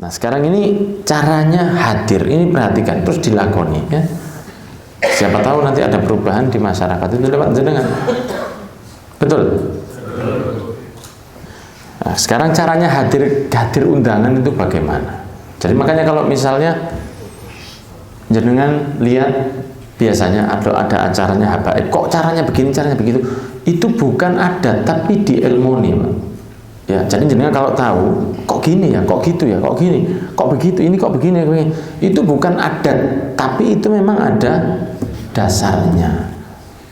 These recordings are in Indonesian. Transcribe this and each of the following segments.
Nah sekarang ini caranya hadir, ini perhatikan terus dilakoni ya. Siapa tahu nanti ada perubahan di masyarakat itu lewat jenengan. Betul. Nah, sekarang caranya hadir undangan itu bagaimana? Jadi makanya kalau misalnya jenengan lihat biasanya ada acaranya habaib, kok caranya begini, caranya begitu, itu bukan adat tapi diilmoni, Pak. Ya, jadi jenengan kalau tahu kok gini ya, kok gitu ya, kok gini, kok begitu, ini kok begini, itu bukan adat, tapi itu memang ada dasarnya.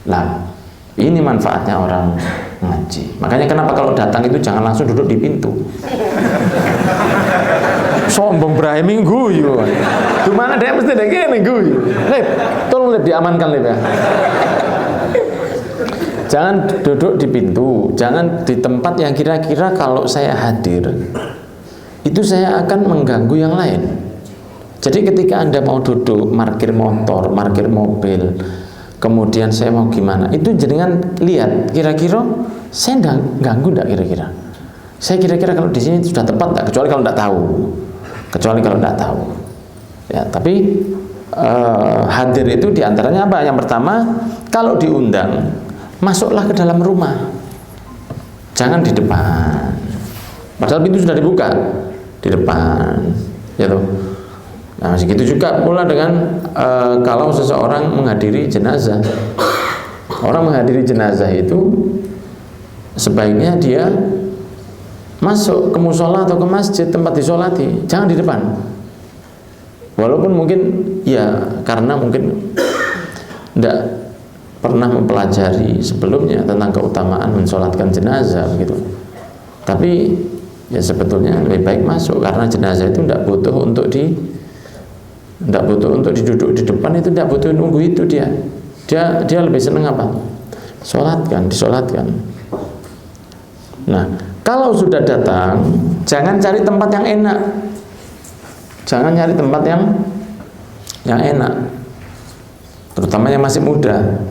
Lah, ini manfaatnya orang ngaji. Makanya kenapa kalau datang itu jangan langsung duduk di pintu. Sombong Brahim guyu. Gimana dia mesti ada gini guyu. Lep, tolong Lep diamankan Lep ya. Jangan duduk di pintu, jangan di tempat yang kira-kira kalau saya hadir itu saya akan mengganggu yang lain. Jadi ketika Anda mau duduk, parkir motor, parkir mobil, kemudian saya mau gimana, itu jenengan lihat kira-kira saya ganggu enggak kira-kira. Saya kira-kira kalau di sini sudah tepat enggak, kecuali kalau enggak tahu. Ya, tapi hadir itu diantaranya apa? Yang pertama, kalau diundang masuklah ke dalam rumah, jangan di depan. Padahal pintu sudah dibuka di depan, ya toh. Nah, segitu juga pula dengan kalau seseorang menghadiri jenazah. Orang menghadiri jenazah itu sebaiknya dia masuk ke musola atau ke masjid tempat disolati, jangan di depan. Walaupun mungkin ya karena mungkin tidak pernah mempelajari sebelumnya tentang keutamaan mensolatkan jenazah begitu. Tapi ya sebetulnya lebih baik masuk karena jenazah itu tidak butuh untuk diduduk di depan, itu tidak butuh nunggu itu dia lebih senang apa? Disolatkan. Nah, kalau sudah datang jangan cari tempat yang enak. Jangan cari tempat yang enak. Terutama yang masih muda.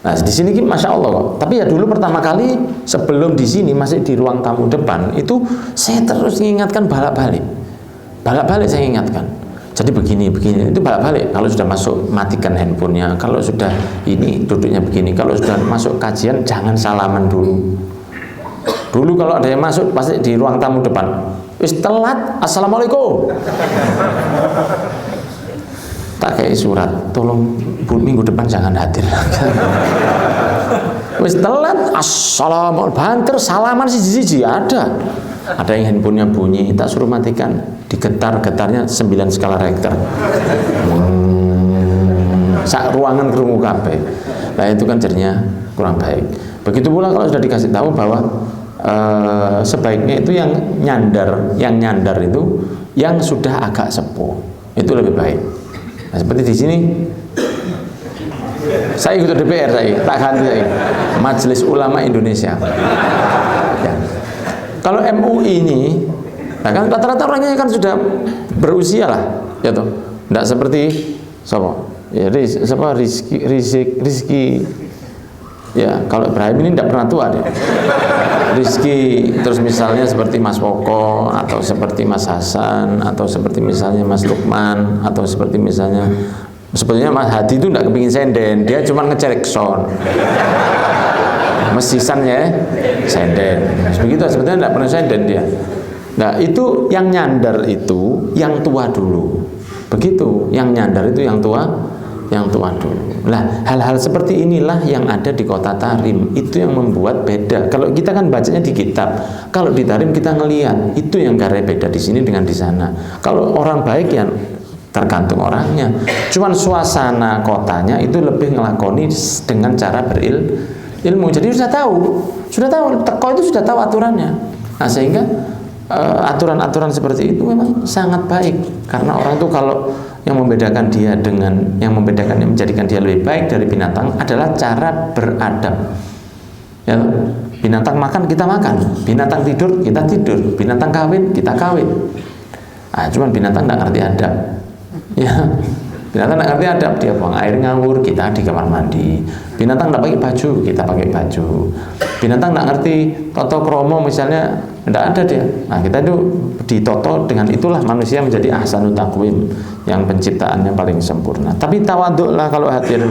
Nah di sini masya Allah kok. Tapi ya dulu pertama kali sebelum di sini masih di ruang tamu depan itu saya terus mengingatkan bolak-balik saya ingatkan. Jadi begini itu bolak-balik. Kalau sudah masuk matikan handphonenya. Kalau sudah ini duduknya begini. Kalau sudah masuk kajian jangan salaman dulu. Dulu kalau ada yang masuk pasti di ruang tamu depan. Wis telat, assalamualaikum. Tak kayak surat, tolong minggu depan jangan hadir. Wis telat, assalamualaikum, banter salaman siji-siji ada yang handphonenya bunyi, tak suruh matikan, digetar-getarnya 9 skala Richter. Sak ruangan kerungu kabeh. Nah itu kan jadinya kurang baik. Begitu pula kalau sudah dikasih tahu bahwa sebaiknya itu yang nyandar itu yang sudah agak sepuh, itu lebih baik. Nah, seperti di sini saya ikut DPR, saya tak ganti saya. Majelis Ulama Indonesia. Ya. Kalau MUI ini, nah kan rata-rata orangnya kan sudah berusia lah, ya toh. Tidak seperti siapa? Ya, Rizky. Ya, kalau Ibrahim ini tidak pernah tua deh. Rizky, terus misalnya seperti Mas Woko, atau seperti Mas Hasan, atau seperti misalnya Mas Lukman, atau seperti misalnya sebetulnya Mas Hadi itu tidak kepingin senden, dia cuma ngecek sound. Mas Sisan ya senden, begitu sebetulnya tidak pernah senden dia. Nah itu yang nyandar itu yang tua dulu, begitu yang nyandar itu yang tua dulu. Nah, hal-hal seperti inilah yang ada di Kota Tarim. Itu yang membuat beda. Kalau kita kan bacanya di kitab, kalau di Tarim kita ngelihat, itu yang karena beda di sini dengan di sana. Kalau orang baik ya tergantung orangnya. Cuman suasana kotanya itu lebih ngelakoni dengan cara berilmu. Jadi sudah tahu teko itu sudah tahu aturannya. Nah, sehingga aturan-aturan seperti itu memang sangat baik karena orang itu kalau yang membedakan yang menjadikan dia lebih baik dari binatang adalah cara beradab. Ya, binatang makan kita makan, binatang tidur kita tidur, binatang kawin kita kawin. Cuman binatang tidak ngerti adab. Ya, Binatang nggak ngerti adab, dia buang air ngawur, kita di kamar mandi. Binatang nggak pakai baju, kita pakai baju. Binatang nggak ngerti toto kromo misalnya, nggak ada dia. Nah kita itu ditoto dengan itulah manusia menjadi ahsanut taqwim, yang penciptaannya paling sempurna. Tapi tawaduklah kalau hadir,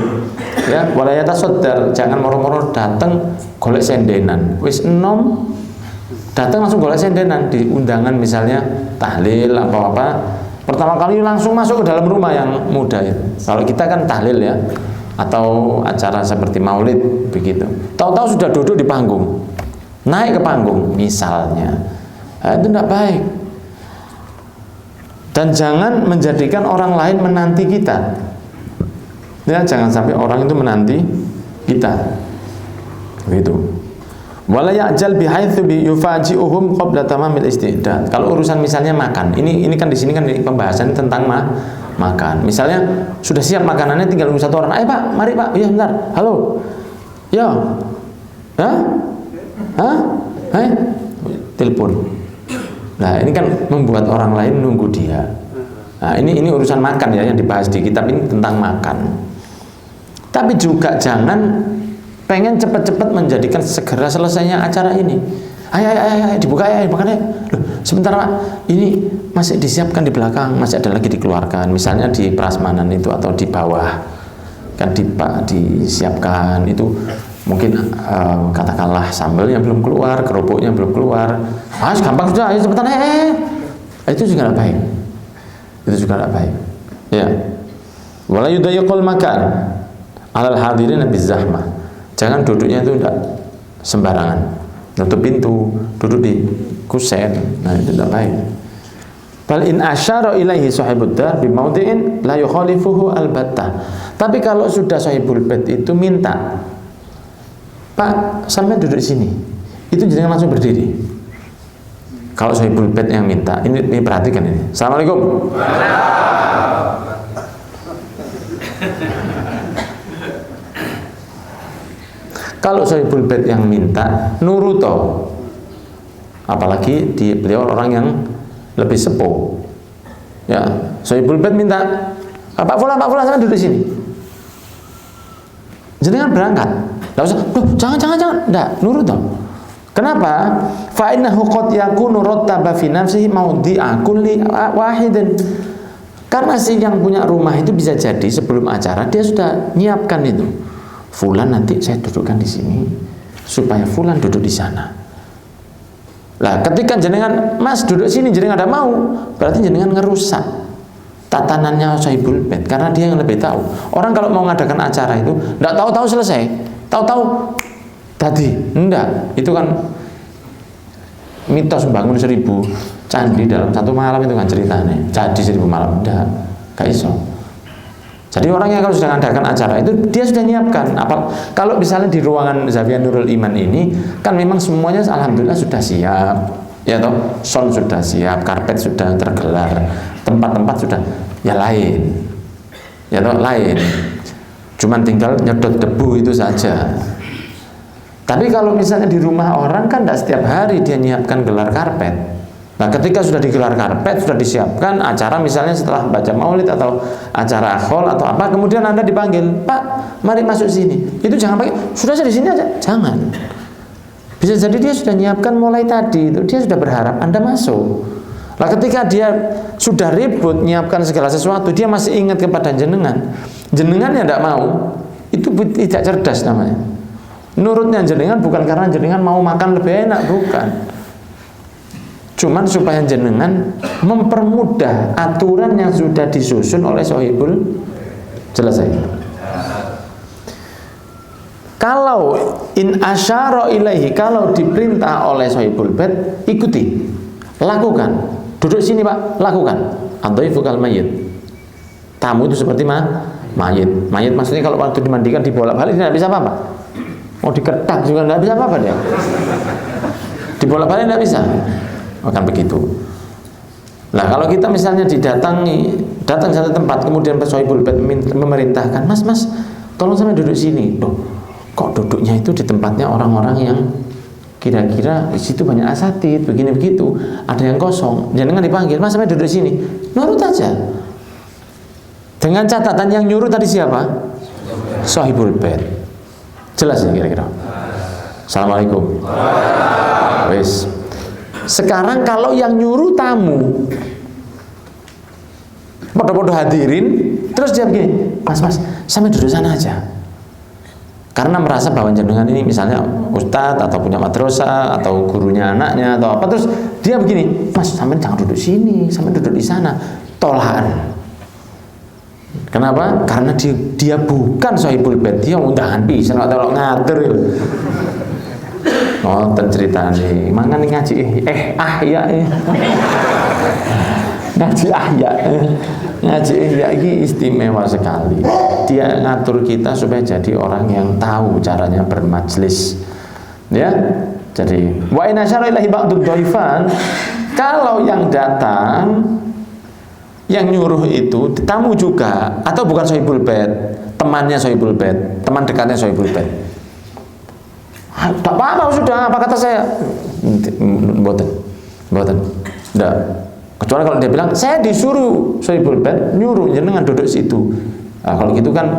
ya. Walayata sodar, jangan moro-moro datang golek sendenan. Wis enom, datang langsung golek sendenan di undangan misalnya tahlil apa-apa. Pertama kali langsung masuk ke dalam rumah yang muda ya. Kalau kita kan tahlil ya, atau acara seperti maulid begitu. Tahu-tahu sudah duduk di panggung, naik ke panggung misalnya. Nah, itu tidak baik. Dan jangan menjadikan orang lain menanti kita. Ya, jangan sampai orang itu menanti kita. Begitu. Wala ya'jal bihaitsu yufaji'uhum qabla tamamil istidad. Kalau urusan misalnya makan, ini kan di sini kan pembahasan tentang makan. Misalnya sudah siap makanannya, tinggal nunggu satu orang. Ayo Pak, mari Pak. Iya bentar. Halo. Ya. Hah? Hah? Hai. Telepon. Nah, ini kan membuat orang lain nunggu dia. Nah, ini urusan makan ya yang dibahas di kitab ini tentang makan. Tapi juga jangan pengen cepat-cepat menjadikan segera selesainya acara ini. Ayo, dibuka ya, makan ya. Loh, sebentar Pak, ini masih disiapkan di belakang, masih ada lagi dikeluarkan. Misalnya di prasmanan itu atau di bawah, kan disiapkan itu mungkin katakanlah sambelnya belum keluar, kerupuknya belum keluar. Gampang sudah, ayo sebentar Itu juga tidak baik. Itu juga tidak baik. Ya. Wala yudayyaqul makan alal hadirin bizahmah. Jangan duduknya itu tidak sembarangan, nutup pintu, duduk di kusen. Nah itu tidak baik. Bal in asyara ilaihi sahibud dar bi maudhi'in la yukhalifuhu albattah. Tapi kalau sudah sahibul bait itu minta, Pak, sampai duduk di sini, itu jangan langsung berdiri. Kalau sahibul bait yang minta, ini perhatikan ini. Assalamualaikum. Kalau sahibul bait yang minta, nuruto. Apalagi beliau orang yang lebih sepuh. Ya, sahibul bait minta, Pak Fulan sampai duduk di sini. Jenengan berangkat. Enggak usah, jangan. Enggak, nuruto. Kenapa? Fa innahu qad yakunu rattaba fi nafsihi mawdi'a kulli wahidin. Karena si yang punya rumah itu bisa jadi sebelum acara dia sudah nyiapkan itu. Fulan nanti saya dudukkan di sini supaya Fulan duduk di sana. Lah ketika jenengan Mas duduk sini jenengan ada mau, berarti jenengan ngerusak tatanannya sahibul bait karena dia yang lebih tahu. Orang kalau mau mengadakan acara itu enggak tahu-tahu selesai, tahu-tahu tadi enggak. Itu kan mitos bangun 1000 candi dalam satu malam itu kan ceritanya. Jadi 1000 malam enggak iso. Jadi orang yang kalau sudah mengadakan acara itu dia sudah nyiapkan. Kalau misalnya di ruangan Zawiyah Nurul Iman ini kan memang semuanya alhamdulillah sudah siap, ya toh, sound sudah siap, karpet sudah tergelar, tempat-tempat sudah ya lain, ya toh lain. Cuman tinggal nyedot debu itu saja. Tapi kalau misalnya di rumah orang kan tidak setiap hari dia nyiapkan gelar karpet. Nah ketika sudah digelar karpet, sudah disiapkan acara misalnya setelah baca maulid atau acara akhol atau apa, kemudian Anda dipanggil, Pak, mari masuk sini. Itu jangan pakai, sudah saya di sini aja, jangan. Bisa jadi dia sudah nyiapkan mulai tadi, itu dia sudah berharap Anda masuk. Nah ketika dia sudah ribut nyiapkan segala sesuatu, dia masih ingat kepada jenengan yang tidak mau, itu tidak cerdas namanya. Nurutnya jenengan bukan karena jenengan mau makan lebih enak, bukan. Cuman supaya jenengan mempermudah aturan yang sudah disusun oleh sahibul selesai. Kalau in asyara ilaihi, kalau diperintah oleh sahibul bait, ikuti, lakukan. Duduk sini Pak, lakukan. Adhaifu kal mayyit. Tamu itu seperti mayit. Mayit maksudnya kalau waktu dimandikan dibolak-balik tidak bisa apa-apa. Mau diketak juga tidak bisa apa-apa dia. Dibolak-balik tidak bisa. Akan begitu. Nah kalau kita misalnya datang satu tempat kemudian sahibul bait memerintahkan, Mas tolong sampai duduk sini. Loh, kok duduknya itu di tempatnya orang-orang yang kira-kira di situ banyak asatid begini begitu, ada yang kosong. Jangan dipanggil, Mas sampai duduk sini. Nurut aja. Dengan catatan yang nyuruh tadi siapa? Sahibul bait. Jelas ya kira-kira? Assalamualaikum. Wis. Sekarang kalau yang nyuruh tamu podo-podo hadirin, terus dia begini, mas, sampai duduk sana aja. Karena merasa bahwa jenengan ini misalnya ustadz atau punya madrasah atau gurunya anaknya atau apa, terus dia begini, mas sampai jangan duduk sini, sampai duduk di sana. Tolakan. Kenapa? Karena dia bukan sahibul bait, dia undangan pisan kalau ngatur. Ngoten ceritane. Mangan ngaji ya. Ngaji ahya. Ngaji ahya ini istimewa sekali. Dia ngatur kita supaya jadi orang yang tahu caranya bermajlis. Ya. Jadi wa inna syara ilahi ba'dud dhaifan, kalau yang datang yang nyuruh itu tamu juga atau bukan sahibul bait, temannya sahibul bait, teman dekatnya sahibul bait. Tak apa-apa sudah, apa kata saya? Mboten. Enggak. Kecuali kalau dia bilang, saya disuruh sahibul bait nyuruh jenengan duduk situ. Nah, kalau gitu kan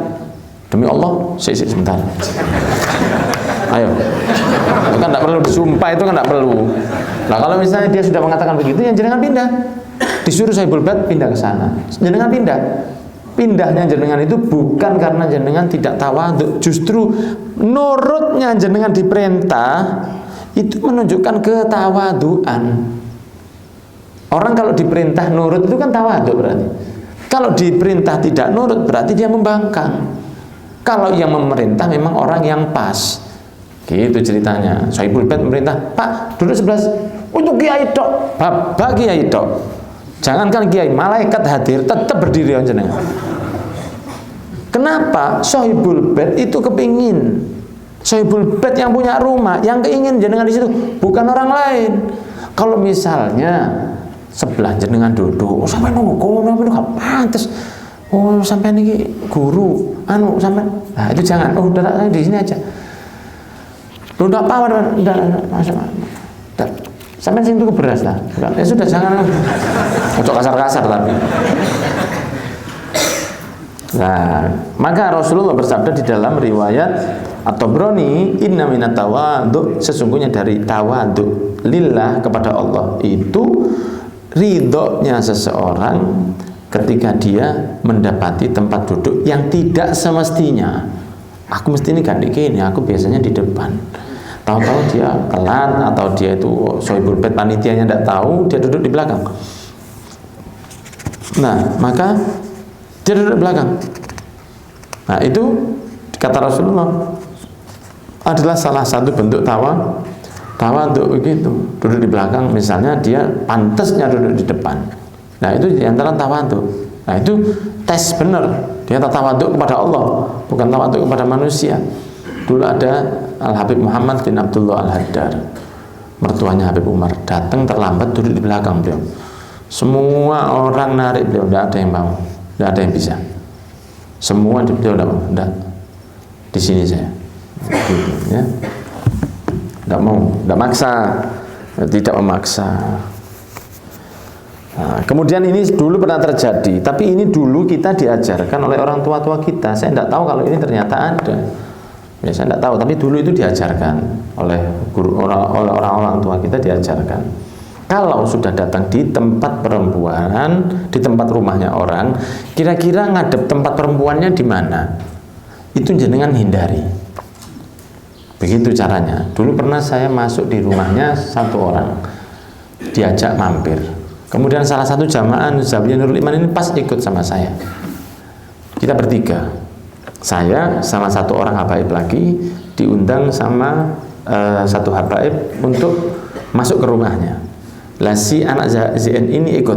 demi Allah, sebentar. Ayo. Itu kan enggak perlu disumpah, itu kan enggak perlu. Nah, kalau misalnya dia sudah mengatakan begitu, yang jenengan pindah. Disuruh sahibul bait pindah ke sana. Jenengan pindah. Pindahnya jenengan itu bukan karena jenengan tidak tawadhu, justru nurutnya jenengan diperintah itu menunjukkan ketawadhuan. Orang kalau diperintah nurut itu kan tawadhu berarti. Kalau diperintah tidak nurut berarti dia membangkang. Kalau yang memerintah memang orang yang pas. Gitu ceritanya. Sahibul bait memerintah, "Pak, duduk sebelah untuk kiai tok." Bapak kiai tok. Jangankan kiai, malaikat hadir tetap berdiri jenengan. Kenapa? Sahibul bait itu kepingin. Sahibul bait yang punya rumah, yang keingin jenengan di situ, bukan orang lain. Kalau misalnya sebelah jenengan duduk, sampai nunggu kono gak pantes. Oh, sampai niki guru, sampai. Nah, itu jangan. Oh, udah saya di sini aja. Lu enggak apa-apa, udah masuk. Sampai sini tuh beras lah. Ya sudah jangan. Untuk kasar-kasar tapi. Nah, maka Rasulullah bersabda di dalam riwayat At-Tabrani, inna minat tawadhu, sesungguhnya dari tawadhu lillah kepada Allah itu ridhonya seseorang ketika dia mendapati tempat duduk yang tidak semestinya. Aku mesti ini gak ini, aku biasanya di depan. Tahu-tahu dia telat atau dia itu sahibul bait panitianya tidak tahu, dia duduk di belakang. Nah, maka dia duduk di belakang. Nah, itu kata Rasulullah adalah salah satu bentuk tawadhu begitu. Duduk di belakang, misalnya dia pantasnya duduk di depan. Nah, itu di antara tawadhu. Nah, itu tes benar. Dia tawadhu kepada Allah, bukan tawadhu kepada manusia. Dulu ada Al-Habib Muhammad bin Abdullah Al-Haddar, mertuanya Habib Umar, datang terlambat duduk di belakang beliau. Semua orang narik beliau, tidak ada yang mau, tidak ada yang bisa. Semua di beliau tidak mau, tidak. Di sini saya, gitu, ya. Tidak mau, tidak maksa, tidak memaksa. Nah, kemudian ini dulu pernah terjadi, tapi ini dulu kita diajarkan oleh orang tua-tua kita. Saya tidak tahu kalau ini ternyata ada. Ya, saya tidak tahu, tapi dulu itu diajarkan oleh guru, oleh orang-orang tua kita diajarkan. Kalau sudah datang di tempat perempuan, di tempat rumahnya orang, kira-kira ngadep tempat perempuannya di mana? Itu jenengan hindari. Begitu caranya. Dulu pernah saya masuk di rumahnya satu orang, diajak mampir. Kemudian salah satu jamaah Zawiyah Nurul Iman ini pas ikut sama saya. Kita bertiga. Saya sama satu orang habaib lagi diundang sama satu habaib untuk masuk ke rumahnya. Lah si anak ZN ini ikut,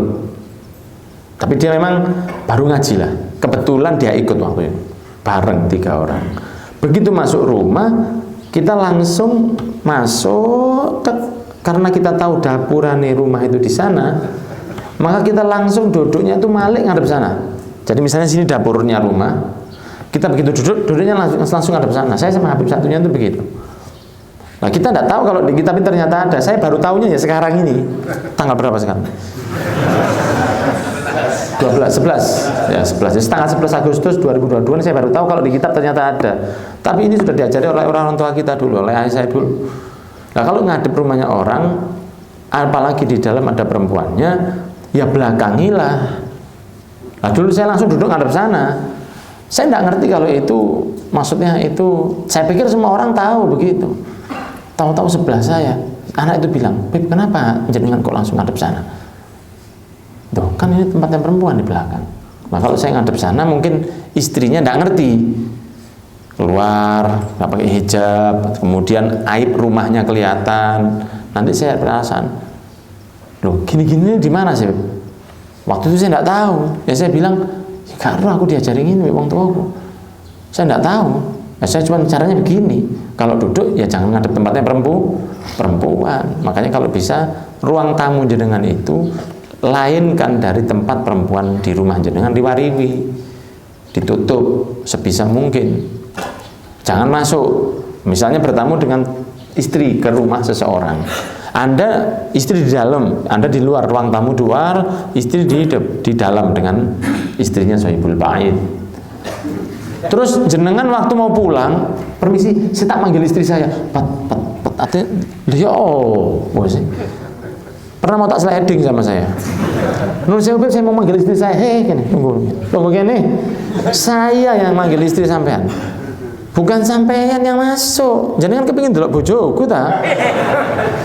tapi dia memang baru ngaji lah. Kebetulan dia ikut waktu itu, bareng 3 orang. Begitu masuk rumah, kita langsung masuk karena kita tahu dapuran rumah itu di sana, maka kita langsung duduknya itu malik ngadep sana. Jadi misalnya sini dapurnya rumah. Kita begitu duduknya langsung ada sana. Saya sama Habib satunya itu begitu. Nah, kita tidak tahu kalau di kitab ternyata ada. Saya baru tahunya ya sekarang ini. Tanggal berapa sekarang? 11 ya 11 tanggal 11 Agustus 2022 ini saya baru tahu kalau di kitab ternyata ada, tapi ini sudah diajari oleh orang tua kita dulu, oleh ayah saya dulu. Nah kalau ngadep rumahnya orang, apalagi di dalam ada perempuannya, ya belakangilah. Nah dulu saya langsung duduk ngadep sana, saya nggak ngerti kalau itu maksudnya itu, saya pikir semua orang tahu begitu. Tahu-tahu sebelah saya anak itu bilang, "Beb, kenapa jenengan kok langsung ngadep sana?" Tuh, kan ini tempatnya perempuan di belakang. Nah kalau saya ngadep sana mungkin istrinya nggak ngerti, keluar nggak pakai hijab, kemudian aib rumahnya kelihatan. Nanti saya perasaan, loh gini-gini di mana sih? Waktu itu saya nggak tahu. Ya saya bilang, ya, karena aku diajarin ini wong tuaku. Saya nggak tahu. Ya, saya cuma caranya begini. Kalau duduk ya jangan ngadep tempatnya perempuan. Makanya kalau bisa ruang tamu jenengan itu lainkan dari tempat perempuan di rumah jenengan, diwariwi, ditutup sebisa mungkin. Jangan masuk. Misalnya bertamu dengan istri ke rumah seseorang, Anda istri di dalam, Anda di luar, ruang tamu luar, istri di dalam dengan istrinya Sohibul Bait. Terus jenengan waktu mau pulang, permisi, saya tak manggil istri saya, pernah mau tak sliding sama saya. Nur Beb, saya mau manggil istri saya. Hei, tunggu gini. Saya yang manggil istri sampean. Bukan sampean yang masuk. Jenengan kepingin delok bojoku ta?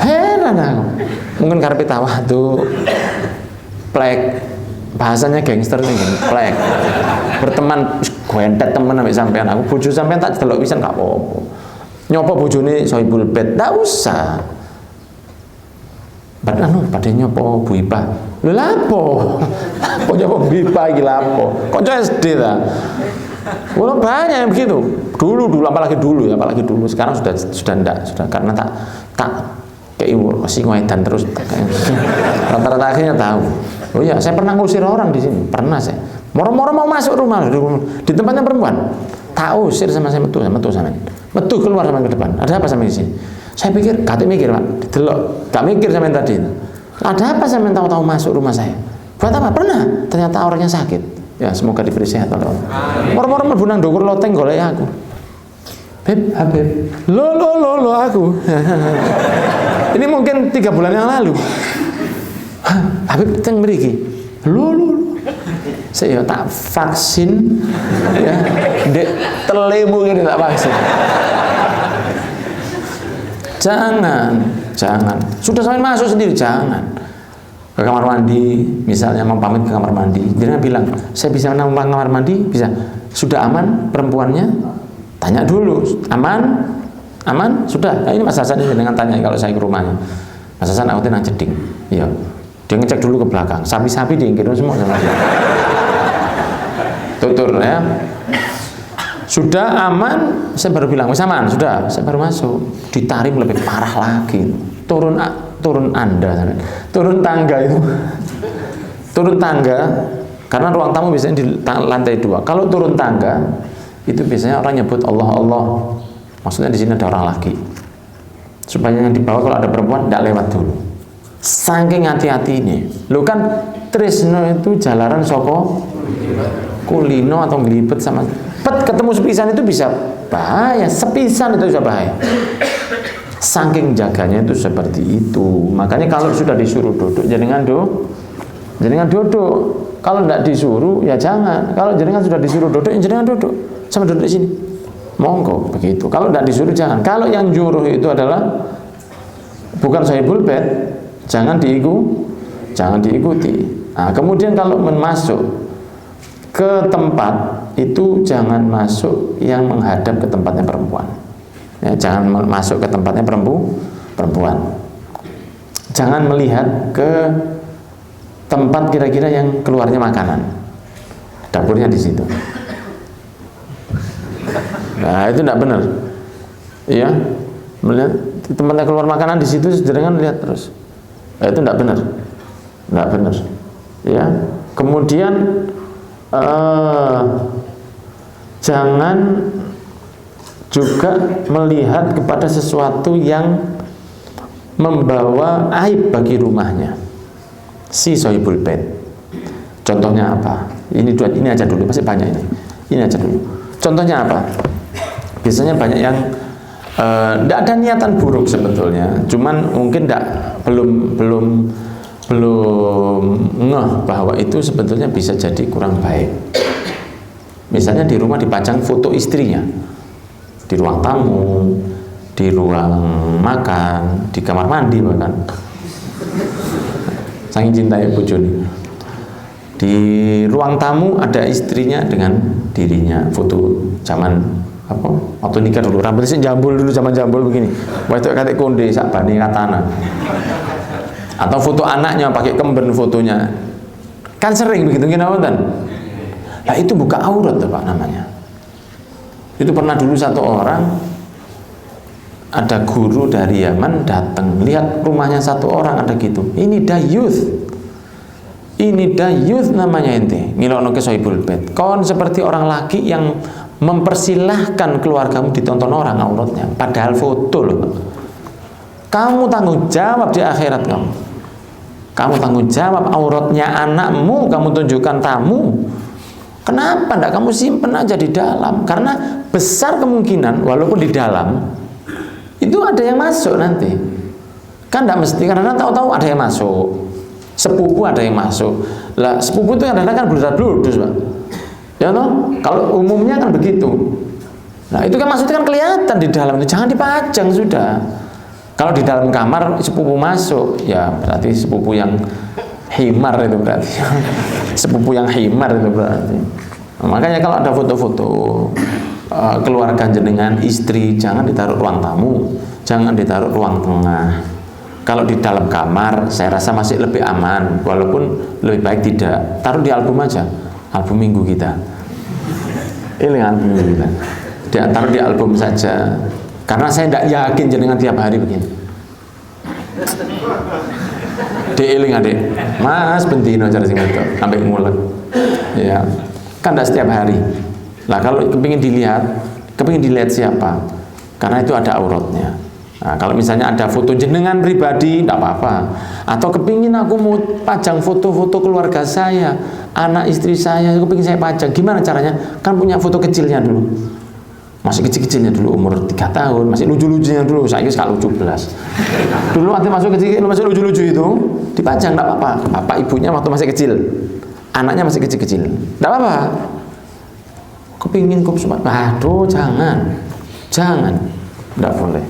Heran aku. Mungkin karepe tawa tuh plek. Bahasanya gangster nih, plek. Berteman gwentet temen ambek sampean. Aku bojo sampean tak delok pisan gak apa-apa. Nyopo bojone Sohibul Bait, ndak usah. Pada nyopo Bu Ipa. Lho lapo? Lapo nyopo Bu Ipa iki lapo? Kanca SD ta? Wah banyak yang begitu. Dulu apalagi dulu. Sekarang sudah enggak, sudah karena tak kayak masih ngoedan terus. Rata-rata akhirnya tahu. Oh iya, saya pernah ngusir orang di sini. Pernah saya. Moro-moro mau masuk rumah di tempatnya perempuan. Tak usir sama saya metu sama. Metu keluar sama ke depan. Ada apa sama di sini? Saya pikir, kata mikir Pak, delok, gak mikir sampean tadi. Ada apa sampean tahu-tahu masuk rumah saya? Buat apa? Pernah. Ternyata orangnya sakit. Ya semoga diberi sehat oleh Allah. Moro-moro mlebu nang ndukur loteng golek aku. Beb, Habib. Lo aku. Ini mungkin 3 bulan yang lalu. Habib teng mriki. Lo. Saya tak vaksin ya. Dek telemu ini tak vaksin. Jangan. Sudah sampai masuk sendiri, jangan. Ke kamar mandi, misalnya mau pamit ke kamar mandi, dia bilang, saya bisa numpang kamar mandi, bisa. Sudah aman perempuannya? Tanya dulu, aman? Sudah. Nah, ini Mas Hasan ini dengan tanya kalau saya ke rumahnya. Mas Hasan aku nang jeding. Iya. Dia ngecek dulu ke belakang. Sapi-sapi diingkirin semua sama dia. Tutur ya. Sudah aman, saya baru bilang, wis aman, sudah, saya baru masuk. Ditarik lebih parah lagi. Turun Anda, turun tangga itu. Turun tangga, karena ruang tamu biasanya di lantai 2. Kalau turun tangga, itu biasanya orang nyebut Allah. Maksudnya di sini ada orang lagi. Supaya yang dibawa kalau ada perempuan tidak lewat dulu. Saking hati-hati ini. Lo kan tresno itu jalaran soko kulino atau ngelipet sama ketemu sepisan itu bisa bahaya, sepisan itu bisa bahaya. Saking jaganya itu seperti itu. Makanya kalau sudah disuruh duduk, jangan duduk. Kalau tidak disuruh, ya jangan. Kalau jenengan sudah disuruh duduk, ya jangan duduk. Sama duduk di sini. Monggo begitu. Kalau tidak disuruh, jangan. Kalau yang nyuruh itu adalah bukan Sohibul Bait, jangan diikuti. Nah, kemudian kalau masuk ke tempat itu jangan masuk yang menghadap ke tempatnya perempuan. Ya, jangan masuk ke tempatnya perempuan. Jangan melihat ke tempat kira-kira yang keluarnya makanan. Dapurnya di situ. Nah, itu tidak benar. Iya, melihat di tempatnya keluar makanan di situ, jangan lihat terus. Nah, itu tidak benar. Ya, kemudian jangan juga melihat kepada sesuatu yang membawa aib bagi rumahnya si Sohibul Bait. Contohnya apa? Ini aja dulu, masih banyak ini. Ini aja dulu. Contohnya apa? Biasanya banyak yang tidak ada niatan buruk sebetulnya, cuman mungkin belum ngeh bahwa itu sebetulnya bisa jadi kurang baik. Misalnya di rumah dipajang foto istrinya, di ruang tamu, di ruang makan, di kamar mandi bahkan. Saking cintai bojone. Di ruang tamu ada istrinya dengan dirinya, foto zaman apa? Waktu nikah dulu, rambutnya jambul dulu, zaman jambul begini. Waktu kate konde sak bani katana. Atau foto anaknya pakai kemben fotonya. Kan sering begitu kena wonten. Lah itu buka aurat tuh Pak namanya. Itu pernah dulu satu orang, ada guru dari Yaman datang, lihat rumahnya satu orang ada gitu. Ini dayuth. Ini dayuth namanya ente. Ngilokno ke Sohibul Bait. Kon seperti orang laki yang mempersilahkan keluargamu ditonton orang auratnya, padahal foto loh. Kamu tanggung jawab di akhirat kamu. Kamu tanggung jawab auratnya anakmu, kamu tunjukkan tamu. Kenapa enggak kamu simpen aja di dalam? Karena besar kemungkinan walaupun di dalam itu ada yang masuk nanti. Kan enggak mesti, karena tahu-tahu ada yang masuk. Sepupu ada yang masuk. Lah sepupu itu kadang-kadang kan bludas-bludus, Pak. Ya no? Kalau umumnya kan begitu. Nah itu kan maksudnya kan kelihatan di dalam itu, jangan dipajang sudah. Kalau di dalam kamar sepupu masuk, ya berarti sepupu yang himar itu berarti. Sepupu yang himar itu berarti. Nah, makanya kalau ada foto-foto keluarga jenengan, istri, jangan ditaruh ruang tamu, jangan ditaruh ruang tengah. Kalau di dalam kamar, saya rasa masih lebih aman, walaupun lebih baik tidak. Taruh di album aja, album minggu kita. Ini album minggu kita. Dia taruh di album saja. Karena saya tidak yakin jenengan tiap hari begini. Dieling adik, Mas bentino cara sing itu, sampai mulek. Ya, kan tidak setiap hari. Lah kalau kepingin dilihat siapa? Karena itu ada auratnya. Nah, kalau misalnya ada foto jenengan pribadi, tidak apa-apa. Atau kepingin aku mau pajang foto-foto keluarga saya, anak istri saya, kepingin saya pajang. Gimana caranya? Kan punya foto kecilnya dulu. Masih kecil-kecilnya dulu, umur 3 tahun, masih lucu-lucunya dulu. Saya kira lucu belas. Dulu waktu masuk kecil, masih lucu-lucu itu dipajang, tidak apa-apa. Bapak ibunya waktu masih kecil, anaknya masih kecil-kecil, tidak apa-apa. Kepingin kok sempat, aduh jangan, tidak boleh.